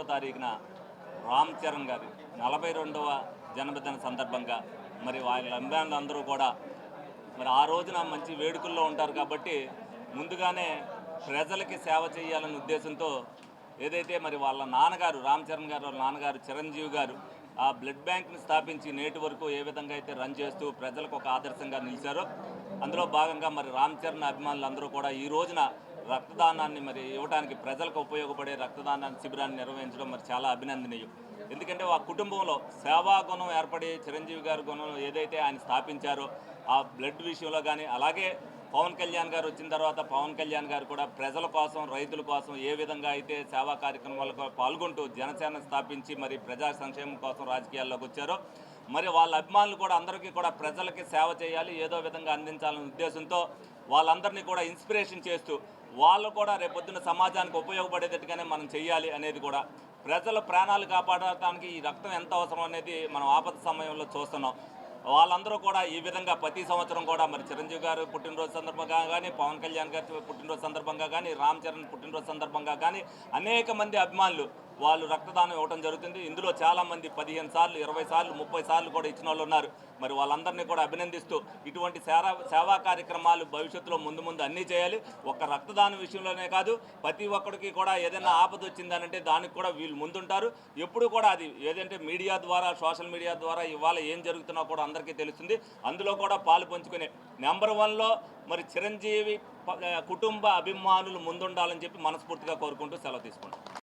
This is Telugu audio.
తారీఖున రామ్ చరణ్ గారి 42వ జన్మదిన సందర్భంగా మరి వాళ్ళ అభిమానులందరూ కూడా మరి ఆ రోజున మంచి వేడుకల్లో ఉంటారు కాబట్టి ముందుగానే ప్రజలకి సేవ చేయాలనే ఉద్దేశంతో ఏదైతే మరి వాళ్ళ నాన్నగారు రామ్ చరణ్ గారు వాళ్ళ నాన్నగారు చిరంజీవి గారు ఆ బ్లడ్ బ్యాంక్ని స్థాపించి నేటి వరకు ఏ విధంగా అయితే రన్ చేస్తూ ప్రజలకు ఒక ఆదర్శంగా నిలిచారో అందులో భాగంగా మరి రామ్ చరణ్ అభిమానులందరూ కూడా ఈ రోజున రక్తదానాన్ని మరి ఇవ్వడానికి ప్రజలకు ఉపయోగపడే రక్తదానాన్ని శిబిరాన్ని నిర్వహించడం మరి చాలా అభినందనీయం. ఎందుకంటే ఆ కుటుంబంలో సేవా గుణం ఏర్పడి చిరంజీవి గారి గుణం ఏదైతే ఆయన స్థాపించారో ఆ బ్లడ్ విషయంలో కానీ అలాగే పవన్ కళ్యాణ్ గారు వచ్చిన తర్వాత పవన్ కళ్యాణ్ గారు కూడా ప్రజల కోసం రైతుల కోసం ఏ విధంగా అయితే సేవా కార్యక్రమాలకు పాల్గొంటూ జనసేన స్థాపించి మరి ప్రజా సంక్షేమం కోసం రాజకీయాల్లోకి వచ్చారో మరి వాళ్ళ అభిమానులు కూడా అందరికీ కూడా ప్రజలకి సేవ చేయాలి ఏదో విధంగా అందించాలనే ఉద్దేశంతో వాళ్ళందరినీ కూడా ఇన్స్పిరేషన్ చేస్తూ వాళ్ళు కూడా రేపొద్దున సమాజానికి ఉపయోగపడేటట్టుగానే మనం చెయ్యాలి అనేది కూడా ప్రజల ప్రాణాలు కాపాడటానికి ఈ రక్తం ఎంత అవసరం అనేది మనం ఆపద సమయంలో చూస్తున్నాం. వాళ్ళందరూ కూడా ఈ విధంగా ప్రతి సంవత్సరం కూడా మరి చిరంజీవి గారు పుట్టినరోజు సందర్భంగా కానీ పవన్ కళ్యాణ్ గారి పుట్టినరోజు సందర్భంగా కానీ రామ్ చరణ్ పుట్టినరోజు సందర్భంగా కానీ అనేక మంది అభిమానులు వాళ్ళు రక్తదానం ఇవ్వడం జరుగుతుంది. ఇందులో చాలామంది 15 సార్లు 20 సార్లు 30 సార్లు కూడా ఇచ్చిన వాళ్ళు ఉన్నారు. మరి వాళ్ళందరినీ కూడా అభినందిస్తూ ఇటువంటి సేవా కార్యక్రమాలు భవిష్యత్తులో ముందు అన్నీ చేయాలి. ఒక రక్తదానం విషయంలోనే కాదు ప్రతి ఒక్కడికి కూడా ఏదైనా ఆపద వచ్చిందనంటే దానికి కూడా వీళ్ళు ముందుంటారు. ఎప్పుడు కూడా అది ఏదంటే మీడియా ద్వారా సోషల్ మీడియా ద్వారా ఇవాళ ఏం జరుగుతున్నా కూడా అందరికీ తెలుస్తుంది. అందులో కూడా పాలు పంచుకునే నెంబర్ 1లో మరి చిరంజీవి కుటుంబ అభిమానులు ముందుండాలని చెప్పి మనస్ఫూర్తిగా కోరుకుంటూ సెలవు తీసుకుంటాం.